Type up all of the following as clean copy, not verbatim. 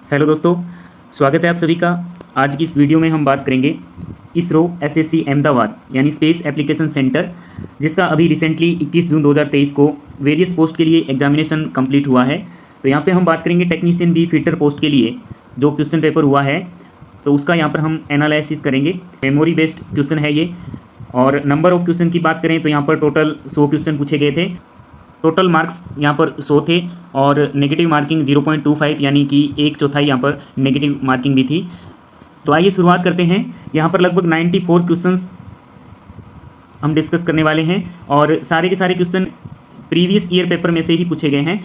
Hello दोस्तों, स्वागत है आप सभी का। आज की इस वीडियो में हम बात करेंगे इसरो एसएससी अहमदाबाद यानी स्पेस एप्लीकेशन सेंटर, जिसका अभी रिसेंटली 21 जून 2023 को वेरियस पोस्ट के लिए एग्जामिनेशन कंप्लीट हुआ है। तो यहाँ पे हम बात करेंगे टेक्नीशियन बी फिटर पोस्ट के लिए जो क्वेश्चन पेपर हुआ है, तो उसका यहाँ पर हम एनालिसिस करेंगे। मेमोरी बेस्ड क्वेश्चन है ये। और नंबर ऑफ क्वेश्चन की बात करें तो यहाँ पर टोटल 100 क्वेश्चन पूछे गए थे। टोटल मार्क्स यहाँ पर 100 थे और नेगेटिव मार्किंग 0.25 यानी कि 1/4 यहाँ पर नेगेटिव मार्किंग भी थी। तो आइए शुरुआत करते हैं। यहाँ पर लगभग 94 क्वेश्चंस हम डिस्कस करने वाले हैं और सारे के सारे क्वेश्चन प्रीवियस ईयर पेपर में से ही पूछे गए हैं।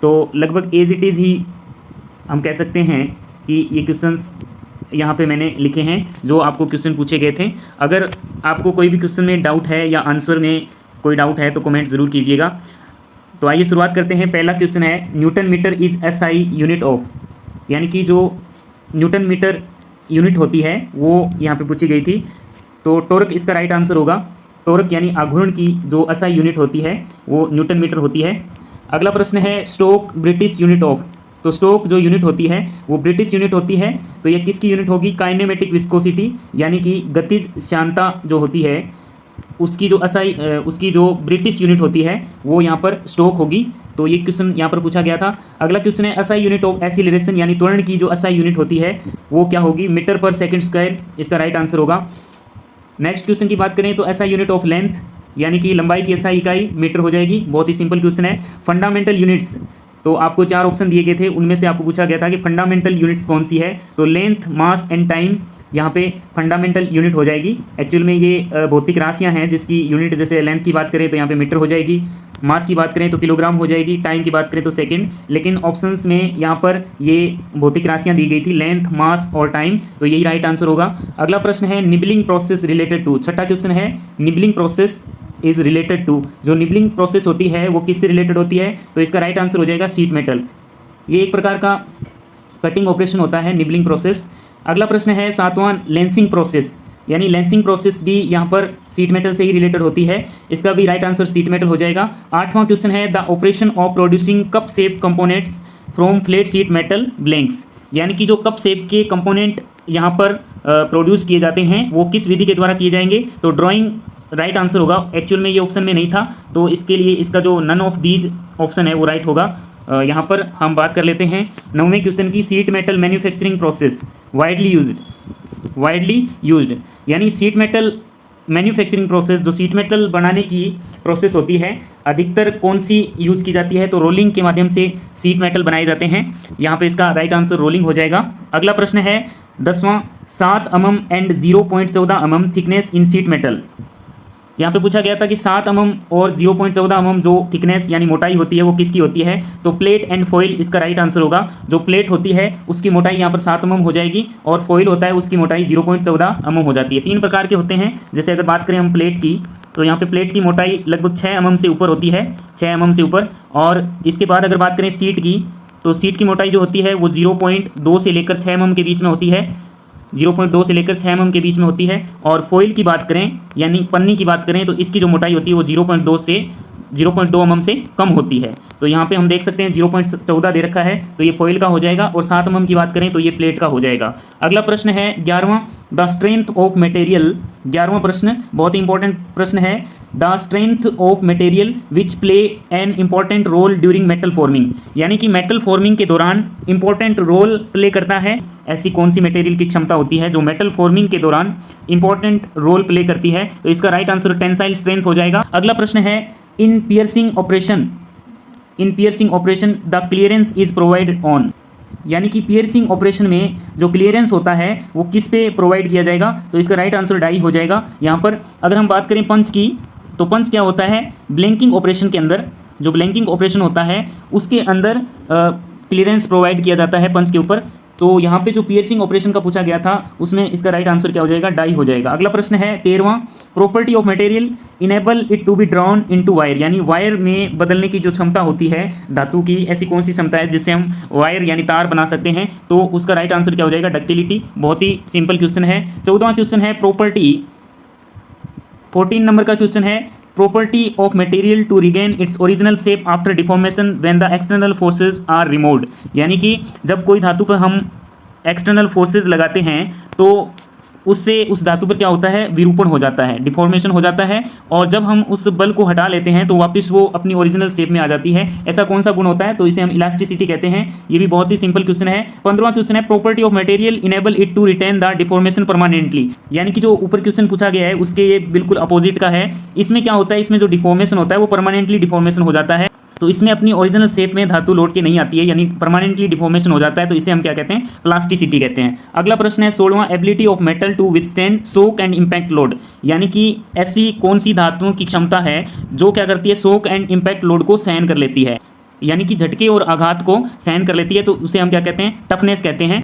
तो लगभग एज इट इज़ ही हम कह सकते हैं कि ये क्वेश्चंस यहाँ पे मैंने लिखे हैं जो आपको क्वेश्चन पूछे गए थे। अगर आपको कोई भी क्वेश्चन में डाउट है या आंसर में कोई डाउट है तो कमेंट ज़रूर कीजिएगा। तो आइए शुरुआत करते हैं। पहला क्वेश्चन है Newton metre is SI unit of, यानी कि जो न्यूटन मीटर यूनिट होती है वो यहाँ पे पूछी गई थी। तो टॉर्क इसका राइट आंसर होगा। टॉर्क यानी आघूर्ण की जो एसआई यूनिट होती है वो न्यूटन मीटर होती है। अगला प्रश्न है स्टोक ब्रिटिश यूनिट ऑफ। तो स्टोक जो यूनिट होती है वो ब्रिटिश यूनिट होती है। तो ये किसकी यूनिट होगी? काइनेमेटिक विस्कोसिटी, यानी कि गतिज श्यानता जो होती है उसकी जो ब्रिटिश यूनिट होती है वो यहाँ पर स्टोक होगी। तो ये क्वेश्चन यहाँ पर पूछा गया था। अगला क्वेश्चन है एसआई यूनिट ऑफ एक्सीलरेशन, यानी त्वरण की जो एसआई यूनिट होती है वो क्या होगी? मीटर पर सेकंड स्क्वायर, इसका राइट आंसर होगा। नेक्स्ट क्वेश्चन की बात करें तो एसआई यूनिट ऑफ लेंथ, यानी कि लंबाई की एसआई इकाई मीटर हो जाएगी। बहुत ही सिंपल क्वेश्चन है। फंडामेंटल यूनिट्स, तो आपको 4 ऑप्शन दिए गए थे, उनमें से आपको पूछा गया था कि फंडामेंटल यूनिट्स कौन सी है। तो लेंथ, मास एंड टाइम यहाँ पे फंडामेंटल यूनिट हो जाएगी। एक्चुअल में ये भौतिक राशियाँ हैं जिसकी यूनिट, जैसे लेंथ की बात करें तो यहाँ पे मीटर हो जाएगी, मास की बात करें तो किलोग्राम हो जाएगी, टाइम की बात करें तो सेकंड। लेकिन ऑप्शंस में यहाँ पर ये भौतिक राशियाँ दी गई थी, लेंथ, मास और टाइम, तो यही राइट आंसर होगा। अगला प्रश्न है निबलिंग प्रोसेस रिलेटेड टू। छठा क्वेश्चन है nibbling process is related to. जो निबलिंग प्रोसेस होती है वो किससे रिलेटेड होती है? तो इसका राइट आंसर हो जाएगा शीट मेटल। ये एक प्रकार का कटिंग ऑपरेशन होता है निबलिंग प्रोसेस। अगला प्रश्न है 7वां लेंसिंग प्रोसेस, यानी लेंसिंग प्रोसेस भी यहाँ पर शीट मेटल से ही रिलेटेड होती है। इसका भी राइट आंसर शीट मेटल हो जाएगा। 8वां क्वेश्चन है the operation of producing cup shape components from flat sheet metal blanks, यानी कि जो कप शेप के कंपोनेंट यहाँ पर प्रोड्यूस किए जाते हैं वो किस विधि के द्वारा किए जाएंगे? तो ड्राइंग राइट आंसर होगा। एक्चुअल में ये ऑप्शन में नहीं था, तो इसके लिए इसका जो नन ऑफ दीज ऑप्शन है वो राइट होगा। यहाँ पर हम बात कर लेते हैं 9वें क्वेश्चन की। Sheet metal manufacturing process widely used, यानी शीट मेटल मैन्युफैक्चरिंग प्रोसेस, जो शीट मेटल बनाने की प्रोसेस होती है, अधिकतर कौन सी यूज की जाती है? तो रोलिंग के माध्यम से शीट मेटल बनाए जाते हैं। यहाँ पे इसका राइट आंसर रोलिंग हो जाएगा। अगला प्रश्न है 10वां 7 mm and 0.14 mm thickness in sheet metal. यहाँ पे पूछा गया था कि 7 mm और 0.14 mm जो थिकनेस यानी मोटाई होती है वो किसकी होती है? तो प्लेट एंड फॉइल, इसका राइट आंसर होगा। जो प्लेट होती है उसकी मोटाई यहाँ पर 7 mm हो जाएगी और फॉइल होता है उसकी मोटाई 0.14 mm हो जाती है। 3 प्रकार के होते हैं। जैसे अगर बात करें हम प्लेट की, तो यहाँ पे प्लेट की मोटाई लगभग 6 mm से ऊपर होती है, 6 mm से ऊपर। और इसके बाद अगर बात करें सीट की, तो सीट की मोटाई जो होती है वो 0.2 से लेकर 6 mm के बीच में होती है, 0.2 से लेकर 6 mm के बीच में होती है। और फॉइल की बात करें यानी पन्नी की बात करें तो इसकी जो मोटाई होती है वो 0.2 mm से कम होती है। तो यहाँ पे हम देख सकते हैं 0.14 दे रखा है, तो ये फॉइल का हो जाएगा। और 7 mm की बात करें तो ये प्लेट का हो जाएगा। अगला प्रश्न है 11वां द स्ट्रेंथ ऑफ मटेरियल। 11वां प्रश्न बहुत ही इंपॉर्टेंट प्रश्न है। The strength of material which play an important role during metal forming, यानी कि मेटल फॉर्मिंग के दौरान इंपॉर्टेंट रोल प्ले करता है। ऐसी कौन सी मटेरियल की क्षमता होती है जो मेटल फॉर्मिंग के दौरान इंपॉर्टेंट रोल प्ले करती है? तो इसका राइट आंसर टेंसाइल स्ट्रेंथ हो जाएगा। अगला प्रश्न है in piercing operation the clearance is provided on, यानी कि पियर्सिंग ऑपरेशन में जो क्लियरेंस होता है वो किस पे प्रोवाइड किया जाएगा? तो इसका राइट आंसर डाई हो जाएगा। यहाँ पर अगर हम बात करें पंच की, तो पंच क्या होता है? ब्लैंकिंग ऑपरेशन के अंदर, जो ब्लैंकिंग ऑपरेशन होता है उसके अंदर क्लियरेंस प्रोवाइड किया जाता है पंच के ऊपर। तो यहाँ पे जो पियर्सिंग ऑपरेशन का पूछा गया था उसमें इसका राइट आंसर क्या हो जाएगा? डाई हो जाएगा। अगला प्रश्न है 13वां property of material enable it to be drawn into wire, यानी वायर में बदलने की जो क्षमता होती है धातु की, ऐसी कौन सी क्षमता है जिससे हम वायर यानी तार बना सकते हैं? तो उसका राइट आंसर क्या हो जाएगा? डक्टिलिटी। बहुत ही सिंपल क्वेश्चन है। 14वां क्वेश्चन है प्रॉपर्टी 14 नंबर का क्वेश्चन है property of material to regain its original shape after deformation when the external forces are removed। यानी कि जब कोई धातु पर हम एक्सटर्नल फोर्सेस लगाते हैं तो उससे उस धातु पर क्या होता है, विरूपण हो जाता है, डिफॉर्मेशन हो जाता है, और जब हम उस बल को हटा लेते हैं तो वापस वो अपनी ओरिजिनल शेप में आ जाती है। ऐसा कौन सा गुण होता है, तो इसे हम इलास्टिसिटी कहते हैं। ये भी बहुत ही सिंपल क्वेश्चन है। 15वां क्वेश्चन है, property of material enable it to retain the deformation permanently. यानी कि जो ऊपर क्वेश्चन पूछा गया है उसके ये बिल्कुल अपोजिट का है। इसमें क्या होता है, इसमें जो डिफॉर्मेशन होता है वो परमानेंटली डिफॉर्मेशन हो जाता है, तो इसमें अपनी ओरिजिनल शेप में धातु लौट के नहीं आती है, यानी परमानेंटली डिफॉर्मेशन हो जाता है, तो इसे हम क्या कहते हैं, प्लास्टिसिटी कहते हैं। अगला प्रश्न है 16वां, ability of metal to withstand shock and impact load. यानी कि ऐसी कौन सी धातुओं की क्षमता है जो क्या करती है, शॉक एंड इम्पैक्ट लोड को सहन कर लेती है, यानी कि झटके और आघात को सहन कर लेती है, तो उसे हम क्या कहते हैं, टफनेस कहते हैं।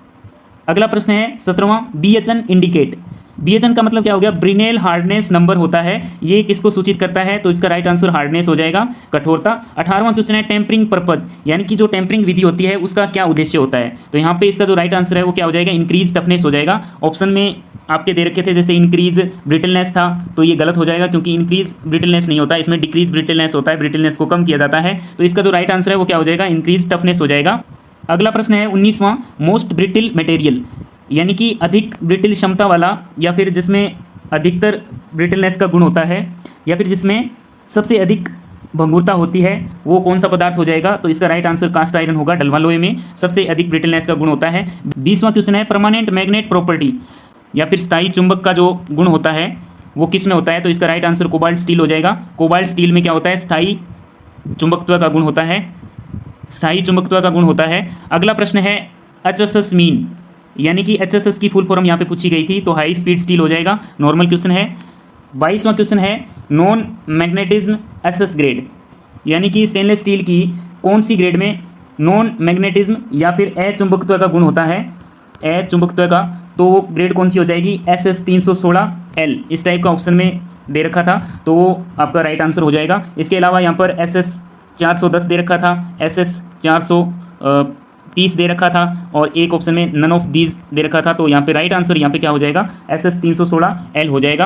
अगला प्रश्न है 17वां, BHN इंडिकेट। BHN का मतलब क्या हो गया, ब्रिनेल हार्डनेस नंबर होता है, ये किसको सूचित करता है, तो इसका राइट आंसर हार्डनेस हो जाएगा, कठोरता। 18वां क्वेश्चन है, टेम्परिंग पर्पज, यानी कि जो टेम्परिंग विधि होती है उसका क्या उद्देश्य होता है, तो यहाँ पे इसका जो राइट आंसर है वो क्या हो जाएगा, इंक्रीज टफनेस हो जाएगा। ऑप्शन में आपके दे रखे थे जैसे इंक्रीज ब्रिटलनेस था, तो ये गलत हो जाएगा क्योंकि इंक्रीज ब्रिटलनेस नहीं होता, इसमें डिक्रीज ब्रिटलनेस होता है, ब्रिटलनेस को कम किया जाता है, तो इसका जो राइट आंसर है वो क्या हो जाएगा, इंक्रीज टफनेस हो जाएगा। अगला प्रश्न है 19वां, मोस्ट ब्रिटिल मटेरियल, यानी कि अधिक ब्रिटिल क्षमता वाला, या फिर जिसमें अधिकतर ब्रिटलनेस का गुण होता है, या फिर जिसमें सबसे अधिक भंगुरता होती है, वो कौन सा पदार्थ हो जाएगा, तो इसका राइट आंसर कास्ट आयरन होगा। डलवा लोहे में सबसे अधिक ब्रिटलनेस का गुण होता है। 20वां क्वेश्चन है, परमानेंट मैग्नेट प्रॉपर्टी, या फिर स्थायी चुंबक का जो गुण होता है वो किस में होता है, तो इसका राइट आंसर कोबाल्ट स्टील हो जाएगा। कोबाल्ट स्टील में क्या होता है, स्थायी चुंबकत्व का गुण होता है, स्थायी चुंबकत्व का गुण होता है। अगला प्रश्न है HSS मीन, यानी कि HSS की फुल फॉर्म यहाँ पे पूछी गई थी, तो हाई स्पीड स्टील हो जाएगा, नॉर्मल क्वेश्चन है। 22वां क्वेश्चन है, नॉन मैग्नेटिज्म SS ग्रेड, यानी कि स्टेनलेस स्टील की कौन सी ग्रेड में नॉन मैग्नेटिज्म या फिर अचुंबकत्व का गुण होता है, अचुंबकत्व का, तो वो ग्रेड कौन सी हो जाएगी, SS 316L, इस टाइप का ऑप्शन में दे रखा था, तो वो आपका राइट आंसर हो जाएगा। इसके अलावा यहाँ पर SS 410 दे रखा था, SS 430 दे रखा था, और एक ऑप्शन में नन ऑफ दीज दे रखा था, तो यहाँ पे राइट आंसर यहाँ पे क्या हो जाएगा, SS 316L हो जाएगा।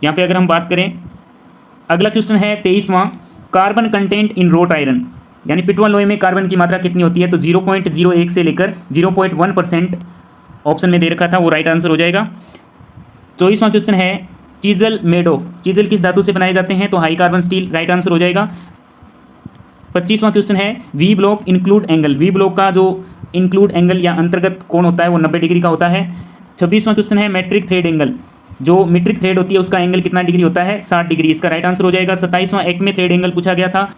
यहाँ पे अगर हम बात करें, अगला क्वेश्चन है 23वां, carbon content in wrought iron, यानी पिटवा लोहे में कार्बन की मात्रा कितनी होती है, तो 0.01 से लेकर 0.1% ऑप्शन में दे रखा था, वो राइट आंसर हो जाएगा। 24वां क्वेश्चन है, चीजल मेड ऑफ, चीजल किस धातु से बनाए जाते हैं, तो high carbon steel, right answer हो जाएगा। 25वां क्वेश्चन है, V block include angle, V block का जो इंक्लूड एंगल या अंतर्गत कोण होता है वो 90 डिग्री का होता है। 26वां क्वेश्चन है, मेट्रिक थ्रेड एंगल, जो मीट्रिक थ्रेड होती है उसका एंगल कितना डिग्री होता है, 60 डिग्री, इसका राइट आंसर हो जाएगा। 27वां, एक्मे थ्रेड एंगल पूछा गया था,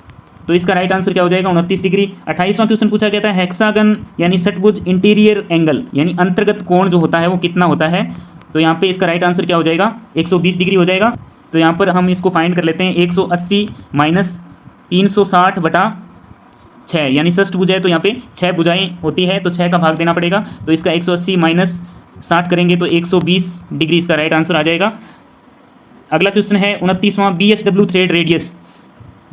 तो इसका राइट आंसर क्या हो जाएगा, 29 डिग्री। 28वां क्वेश्चन पूछा गया था, हेक्सागन यानी षटभुज इंटीरियर एंगल, यानी अंतर्गत कोण जो होता है वो कितना होता है, तो यहाँ पे इसका राइट आंसर क्या हो जाएगा, 120 डिग्री हो जाएगा। तो यहाँ पर हम इसको फाइंड कर लेते हैं, 180 माइनस 360 बटा 6, यानी षष्ठभुज है तो यहाँ पे 6 भुजाएं होती है, तो 6 का भाग देना पड़ेगा, तो इसका 180 माइनस 60 करेंगे तो 120 डिग्री इसका राइट आंसर आ जाएगा। अगला क्वेश्चन है 29वां, BSW थ्रेड रेडियस,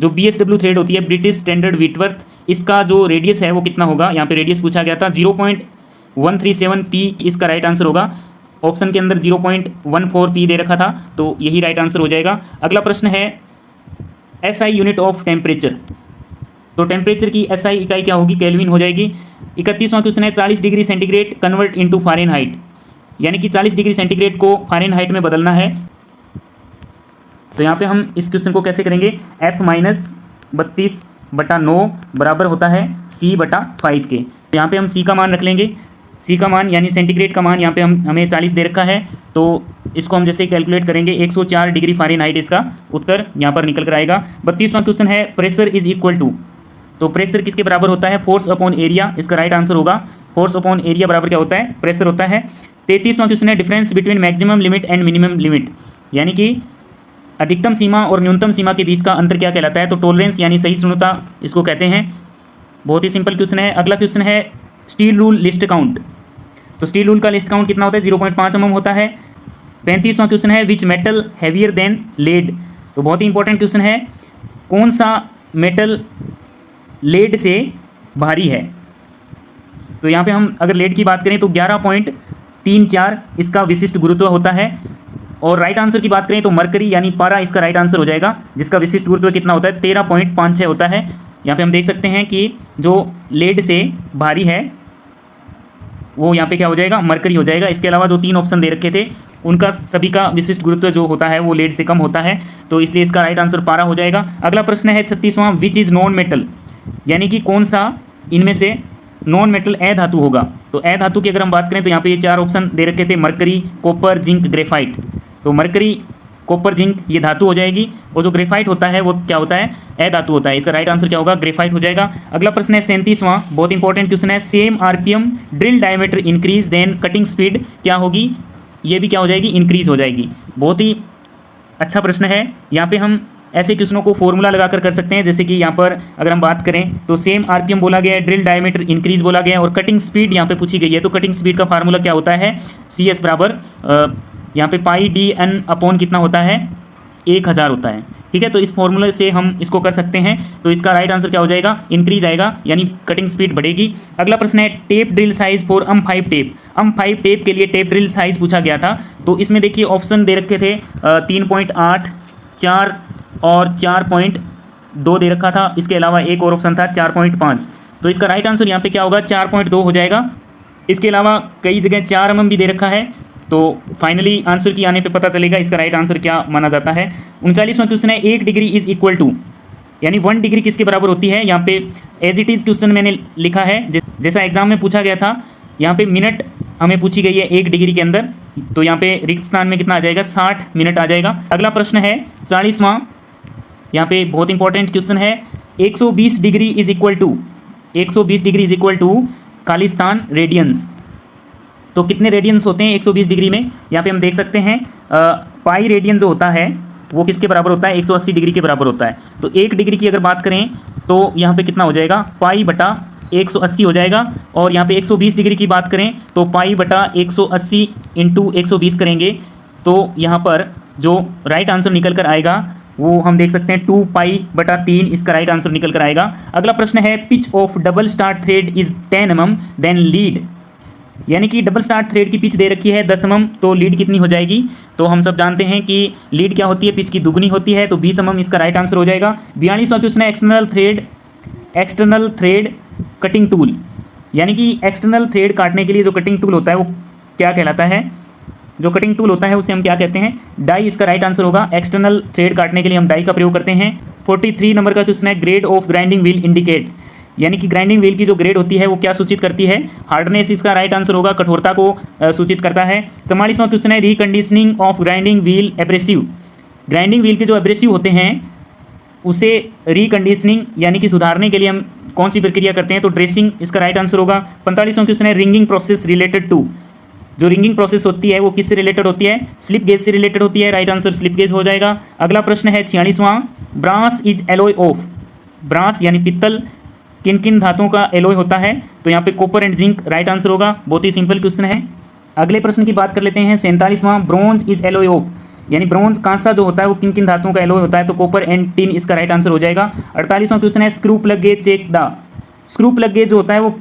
जो BSW थ्रेड होती है ब्रिटिश स्टैंडर्ड व्हिटवर्थ, इसका जो रेडियस है वो कितना होगा, यहाँ पे रेडियस पूछा गया था, 0.137P इसका राइट आंसर होगा। ऑप्शन के अंदर 0.14P दे रखा था, तो यही राइट आंसर हो जाएगा। अगला प्रश्न है SI यूनिट ऑफ टेम्परेचर, तो टेम्परेचर की SI इकाई क्या होगी, केल्विन हो जाएगी। 31वां क्वेश्चन है, 40 degree centigrade convert into Fahrenheit, यानी कि 40 डिग्री सेंटीग्रेड को फ़ारेनहाइट में बदलना है, तो यहाँ पे हम इस क्वेश्चन को कैसे करेंगे, F-32/9 बराबर होता है C/5 के, तो यहाँ पे हम C का मान रख लेंगे, C का मान यानी सेंटीग्रेड का मान यहाँ पे हमें 40 दे रखा है, तो इसको हम जैसे कैलकुलेट करेंगे 104 डिग्री फ़ारेनहाइट इसका उत्तर यहाँ पर निकल कर आएगा। 32वां क्वेश्चन है, प्रेशर इज इक्वल टू, तो प्रेशर किसके बराबर होता है, फोर्स अपॉन एरिया, इसका राइट आंसर होगा फोर्स अपॉन एरिया बराबर क्या होता है, प्रेशर होता है। 33वां क्वेश्चन है, difference between maximum limit and minimum limit, यानी कि अधिकतम सीमा और न्यूनतम सीमा के बीच का अंतर क्या कहलाता है, तो टॉलरेंस यानी सहिष्णुता इसको कहते हैं। बहुत ही सिंपल क्वेश्चन है। अगला क्वेश्चन है, स्टील रूल लिस्ट काउंट, तो स्टील रूल का लिस्ट काउंट कितना होता है, 0.5 mm होता है। 35वां क्वेश्चन है, which metal heavier than lead, तो बहुत ही इंपॉर्टेंट क्वेश्चन है, कौन सा मेटल लेड से भारी है, तो यहाँ पे हम अगर लेड की बात करें तो 11.34 इसका विशिष्ट गुरुत्व होता है, और राइट आंसर की बात करें तो मरकरी यानी पारा इसका राइट आंसर हो जाएगा, जिसका विशिष्ट गुरुत्व कितना होता है 13.56 होता है। यहाँ पे हम देख सकते हैं कि जो लेड से भारी है वो यहाँ पे क्या हो जाएगा, मरकरी हो जाएगा। इसके अलावा जो 3 ऑप्शन दे रखे थे उनका सभी का विशिष्ट गुरुत्व जो होता है वो लेड से कम होता है, तो इसलिए इसका राइट आंसर पारा हो जाएगा। अगला प्रश्न है 36वां, विच इज़ नॉन मेटल, यानी कि कौन सा इनमें से नॉन मेटल अधातु होगा। तो अधातु की अगर हम बात करें तो यहाँ पे ये 4 ऑप्शन दे रखे थे, मरकरी, कॉपर, जिंक, ग्रेफाइट। तो मरकरी, कॉपर, जिंक ये धातु हो जाएगी, और जो ग्रेफाइट होता है वो क्या होता है, अधातु होता है। इसका राइट आंसर क्या होगा, ग्रेफाइट हो जाएगा। अगला प्रश्न है 37वां, बहुत इंपॉर्टेंट क्वेश्चन है, same RPM drill diameter increase then cutting speed क्या होगी, ये भी क्या हो जाएगी, इंक्रीज हो जाएगी। बहुत ही अच्छा प्रश्न है। यहाँ पे हम ऐसे क्वेश्चनों को फॉर्मूला लगाकर कर सकते हैं, जैसे कि यहाँ पर अगर हम बात करें तो सेम आरपीएम बोला गया है, ड्रिल डायमीटर इंक्रीज बोला गया है, और कटिंग स्पीड यहाँ पे पूछी गई है। तो कटिंग स्पीड का फार्मूला क्या होता है, CS बराबर यहाँ पे पाई डी एन अपॉन कितना होता है, 1000 होता है। ठीक है, तो इस फॉर्मूले से हम इसको कर सकते हैं। तो इसका राइट आंसर क्या हो जाएगा, इंक्रीज आएगा, यानी कटिंग स्पीड बढ़ेगी। अगला प्रश्न है tape drill size for M5 tape. M5 tape के लिए टेप ड्रिल साइज पूछा गया था। तो इसमें देखिए ऑप्शन दे रखे थे 3.8, 4 और 4.2 दे रखा था। इसके अलावा एक और ऑप्शन था 4.5। तो इसका राइट आंसर यहाँ पे क्या होगा, 4.2 हो जाएगा। इसके अलावा कई जगह 4 mm भी दे रखा है। तो फाइनली आंसर की आने पे पता चलेगा इसका राइट आंसर क्या माना जाता है। 39वां क्वेश्चन है 1 डिग्री इज इक्वल टू, यानी 1 डिग्री किसके बराबर होती है। यहाँ पे एज इट इज़ क्वेश्चन मैंने लिखा है, जैसा एग्जाम में पूछा गया था। यहाँ पे मिनट हमें पूछी गई है 1 डिग्री के अंदर, तो यहाँ पे रिक्त स्थान में कितना आ जाएगा, 60 मिनट आ जाएगा। अगला प्रश्न है 40वां, यहाँ पे बहुत इंपॉर्टेंट क्वेश्चन है 120 degree is equal to, 120 degree is equal to खालिस्तान रेडियंस। तो कितने रेडियंस होते हैं 120 डिग्री में, यहाँ पे हम देख सकते हैं पाई रेडियन जो होता है वो किसके बराबर होता है, 180 डिग्री के बराबर होता है। तो 1 डिग्री की अगर बात करें तो यहाँ पे कितना हो जाएगा, पाई बटा 180 हो जाएगा। और यहाँ पे 120 डिग्री की बात करें तो पाई बटा 180 इंटू 120 करेंगे, तो यहाँ पर जो राइट आंसर निकल कर आएगा वो हम देख सकते हैं 2 पाई बटा 3 इसका राइट आंसर निकल कर आएगा। अगला प्रश्न है pitch of double start thread is 10 mm then lead, यानी कि डबल स्टार्ट थ्रेड की पिच दे रखी है 10 mm, तो लीड कितनी हो जाएगी। तो हम सब जानते हैं कि लीड क्या होती है, पिच की दुगनी होती है, तो 20 mm इसका राइट आंसर हो जाएगा। 42वां क्वेश्चन है एक्सटर्नल थ्रेड कटिंग टूल, यानी कि एक्सटर्नल थ्रेड काटने के लिए जो कटिंग टूल होता है वो क्या कहलाता है, जो कटिंग टूल होता है उसे हम क्या कहते हैं, डाई इसका राइट आंसर होगा। एक्सटर्नल थ्रेड काटने के लिए हम डाई का प्रयोग करते हैं। 43 नंबर का क्वेश्चन है grade of grinding wheel indicate, यानी कि ग्राइंडिंग व्हील की जो ग्रेड होती है वो क्या सूचित करती है, हार्डनेस इसका राइट आंसर होगा, कठोरता को सूचित करता है। 44वां क्वेश्चन है reconditioning of grinding wheel abrasive, grinding wheel के जो एब्रेसिव होते हैं उसे रिकंडीशनिंग यानी कि सुधारने के लिए हम कौन सी प्रक्रिया करते हैं, तो ड्रेसिंग इसका राइट आंसर होगा। 45वां क्वेश्चन है रिंगिंग प्रोसेस रिलेटेड टू, जो रिंगिंग प्रोसेस होती है वो किससे रिलेटेड होती है, स्लिप गेज से रिलेटेड होती है, राइट आंसर स्लिप गेज हो जाएगा। अगला प्रश्न है 46वां brass is alloy of, brass यानी पित्तल किन किन धातुओं का एलॉय होता है, तो यहाँ पे copper and zinc right answer होगा। बहुत ही सिंपल क्वेश्चन है। अगले प्रश्न की बात कर लेते हैं 47वां ब्रॉन्ज इज एलॉय ऑफ, यानी ब्रॉन्ज कांसा जो होता है वो किन किन धातुओं का एलॉय होता है, तो कॉपर एंड टिन इसका राइट आंसर हो जाएगा। 48वां क्वेश्चन है screw plug gauge check the, screw plug gauge जो होता है वो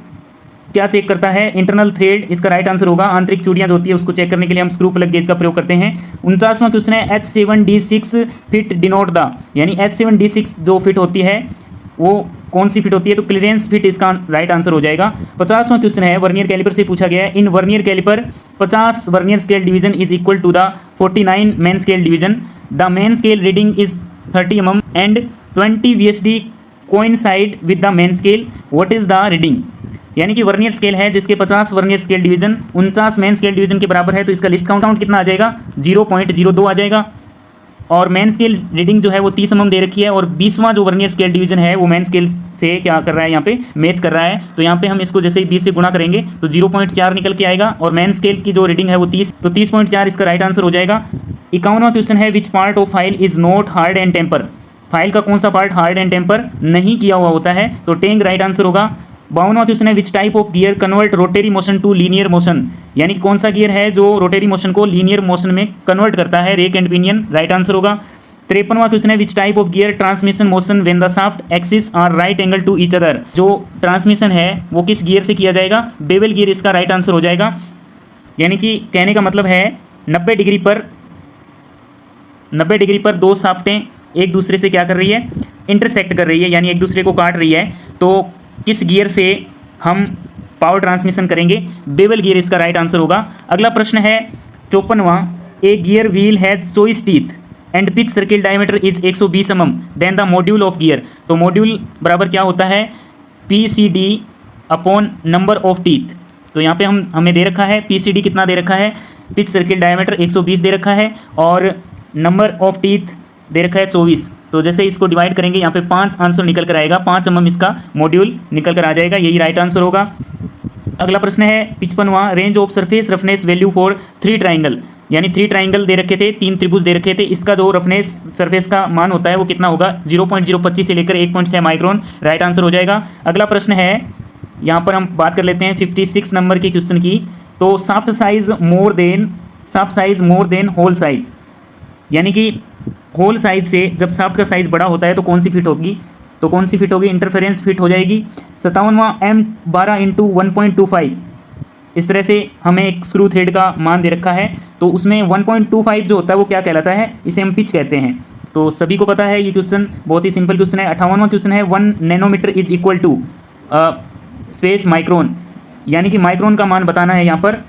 क्या चेक करता है, इंटरनल थ्रेड इसका राइट आंसर होगा। आंतरिक चूड़ियाँ जो होती है उसको चेक करने के लिए हम स्क्रू प्लग गेज का प्रयोग करते हैं। 49वां क्वेश्चन है H7D6 फिट डिनोट द, यानी H7D6 जो फिट होती है वो कौन सी फिट होती है, तो क्लियरेंस फिट इसका राइट आंसर हो जाएगा। 50वां क्वेश्चन है वर्नियर कैलिपर से पूछा गया है in vernier calliper 50 vernier scale division is equal to the 49 main scale division, the main scale reading is 30 mm and 20 VSD coincide with the main scale, what is the reading, यानी कि vernier scale है जिसके 50 vernier scale division 49 main scale division के बराबर है, तो इसका list count कितना आ जाएगा, 0.02 आ जाएगा। और मेन स्केल रीडिंग जो है वो 30 mm दे रखी है, और 20वां जो वर्नियर स्केल डिवीजन है वो मेन स्केल से क्या कर रहा है, यहाँ पे मैच कर रहा है। तो यहाँ पे हम इसको जैसे ही 20 से गुणा करेंगे तो 0.4 निकल के आएगा, और मेन स्केल की जो रीडिंग है वो 30, तो 30.4 इसका राइट आंसर हो जाएगा। 51वां क्वेश्चन है which part of file is not hard and temper, file का कौन सा पार्ट हार्ड एंड टेम्पर नहीं किया हुआ होता है, तो टेंग राइट आंसर होगा। 52वां क्वेश्चन है which type of gear convert rotary motion to linear motion, यानी कि कौन सा गियर है जो रोटेरी मोशन को लीनियर मोशन में कन्वर्ट करता है, rack and pinion right answer होगा। 53वां क्वेश्चन है which type of gear transmission motion when the shaft axis are right angle to each other, जो ट्रांसमिशन है वो किस गियर से किया जाएगा, बेवल गियर इसका राइट आंसर हो जाएगा। यानी कि कहने का मतलब है 90 डिग्री पर 90 डिग्री पर दो शाफ्टें एक दूसरे से क्या कर रही है, इंटरसेक्ट कर रही है, यानी एक दूसरे को काट रही है, तो किस गियर से हम पावर ट्रांसमिशन करेंगे? बेवल गियर इसका राइट आंसर होगा। अगला प्रश्न है 54वां, A gear wheel has 24 teeth and pitch circle diameter is 120 mm then the module of gear. तो मॉड्यूल बराबर क्या होता है, PCD upon number of teeth. तो यहाँ पे हमें दे रखा है PCD कितना दे रखा है, पिच सर्किल डायमीटर 120 दे रखा है और नंबर ऑफ टीथ दे रखा है 24। तो जैसे इसको डिवाइड करेंगे यहाँ पे 5 आंसर निकल कर आएगा, 5 mm इसका मॉड्यूल निकल कर आ जाएगा, यही राइट आंसर होगा। अगला प्रश्न है 55वां, range of surface roughness value for 3 triangle, यानी 3 ट्राइंगल दे रखे थे, 3 त्रिभुज दे रखे थे, इसका जो रफनेस सरफेस का मान होता है वो कितना होगा, 0.025 से लेकर 1.6 माइक्रोन, राइट आंसर हो जाएगा। अगला प्रश्न है, यहाँ पर हम बात कर लेते हैं 56 नंबर के क्वेश्चन की। तो shaft size more than hole size, यानी कि होल साइज से जब साफ्ट का साइज बड़ा होता है तो कौन सी फिट होगी, तो कौन सी फिट होगी, इंटरफेरेंस फिट हो जाएगी। 57वां, M12 × 1.25, इस तरह से हमें एक स्क्रू थ्रेड का मान दे रखा है, तो उसमें 1.25 जो होता है वो क्या कहलाता है, इसे हम पिच कहते हैं। तो सभी को पता है ये क्वेश्चन बहुत ही सिंपल क्वेश्चन है। 58वां क्वेश्चन है 1 nanometre is equal to space micron, यानी कि माइक्रोन का मान बताना है। यहाँ पर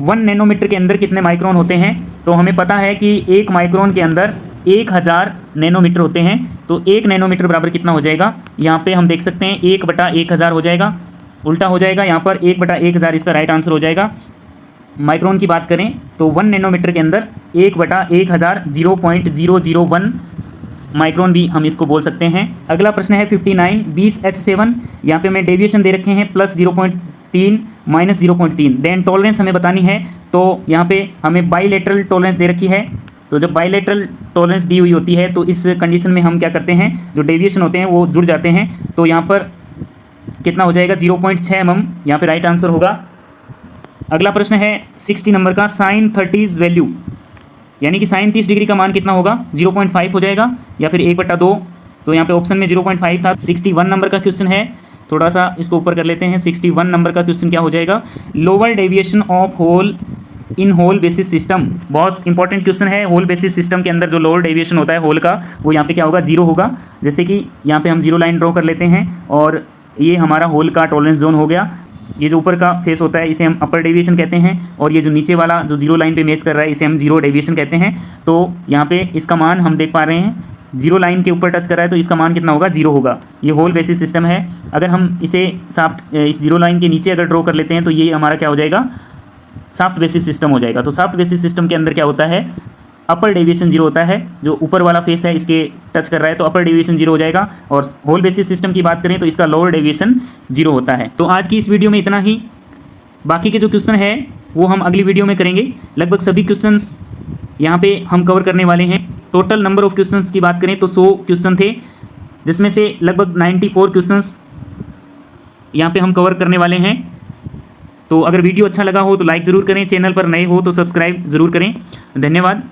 1 नैनोमीटर के अंदर कितने माइक्रोन होते हैं, तो हमें पता है कि 1 माइक्रोन के अंदर 1000 नैनोमीटर होते हैं, तो 1 नैनोमीटर बराबर कितना हो जाएगा, यहाँ पे हम देख सकते हैं 1/1000 हो जाएगा, उल्टा हो जाएगा, यहाँ पर 1/1000 इसका राइट आंसर हो जाएगा। माइक्रोन की बात करें तो 1 नैनोमीटर के अंदर 1/1000 0.001 माइक्रोन भी हम इसको बोल सकते हैं। अगला प्रश्न है 59, 20H7, यहाँ पे हमें डेविएशन दे रखे हैं +0.3 -0.3, देन टॉलरेंस हमें बतानी है। तो यहाँ पे हमें बाईलेटरल टॉलरेंस दे रखी है, तो जब बाईलेटरल टॉलरेंस दी हुई होती है तो इस कंडीशन में हम क्या करते हैं, जो डेविएशन होते हैं वो जुड़ जाते हैं, तो यहाँ पर कितना हो जाएगा, 0.6 mm, यहाँ पे राइट आंसर होगा। अगला प्रश्न है 60 नंबर का, sin 30 वैल्यू, यानी कि sin 30 डिग्री का मान कितना होगा, 0.5 हो जाएगा या फिर 1/2। तो यहाँ पे ऑप्शन में 0.5 था। 61 नंबर का क्वेश्चन है, थोड़ा सा इसको ऊपर कर लेते हैं। 61 नंबर का क्वेश्चन क्या हो जाएगा, lower deviation of hole in hole basis system, बहुत इंपॉर्टेंट क्वेश्चन है। होल बेसिस सिस्टम के अंदर जो लोअर डेविएशन होता है होल का, वो यहाँ पे क्या होगा, 0 होगा। जैसे कि यहाँ पे हम 0 लाइन ड्रॉ कर लेते हैं और ये हमारा होल का टॉलरेंस जोन हो गया। ये जो ऊपर का फेस होता है इसे हम अपर डेविएशन कहते हैं, और ये जो नीचे वाला जो 0 लाइन पे मैच कर रहा है इसे हम 0 डेविएशन कहते हैं। तो यहाँ पे इसका मान हम देख पा रहे हैं, 0 लाइन के ऊपर टच कर रहा है तो इसका मान कितना होगा, 0 होगा। ये होल बेसिस सिस्टम है। अगर हम इसे साफ्ट इस 0 लाइन के नीचे अगर ड्रॉ कर लेते हैं तो ये हमारा क्या हो जाएगा, सॉफ्ट बेसिस सिस्टम हो जाएगा। तो सॉफ्ट बेसिस सिस्टम के अंदर क्या होता है, अपर डेविएशन 0 होता है, जो ऊपर वाला फेस है इसके टच कर रहा है तो अपर डेविएशन 0 हो जाएगा। और होल बेसिस सिस्टम की बात करें तो इसका लोअर डेविएशन 0 होता है। तो आज की इस वीडियो में इतना ही, बाकी के जो क्वेश्चन है वो हम अगली वीडियो में करेंगे। लगभग सभी क्वेश्चंस यहाँ पे हम कवर करने वाले हैं। टोटल नंबर ऑफ क्वेश्चंस की बात करें तो 100 क्वेश्चन थे, जिसमें से लगभग 94 क्वेश्चंस यहाँ पे हम कवर करने वाले हैं। तो अगर वीडियो अच्छा लगा हो तो लाइक ज़रूर करें, चैनल पर नए हो तो सब्सक्राइब ज़रूर करें। धन्यवाद।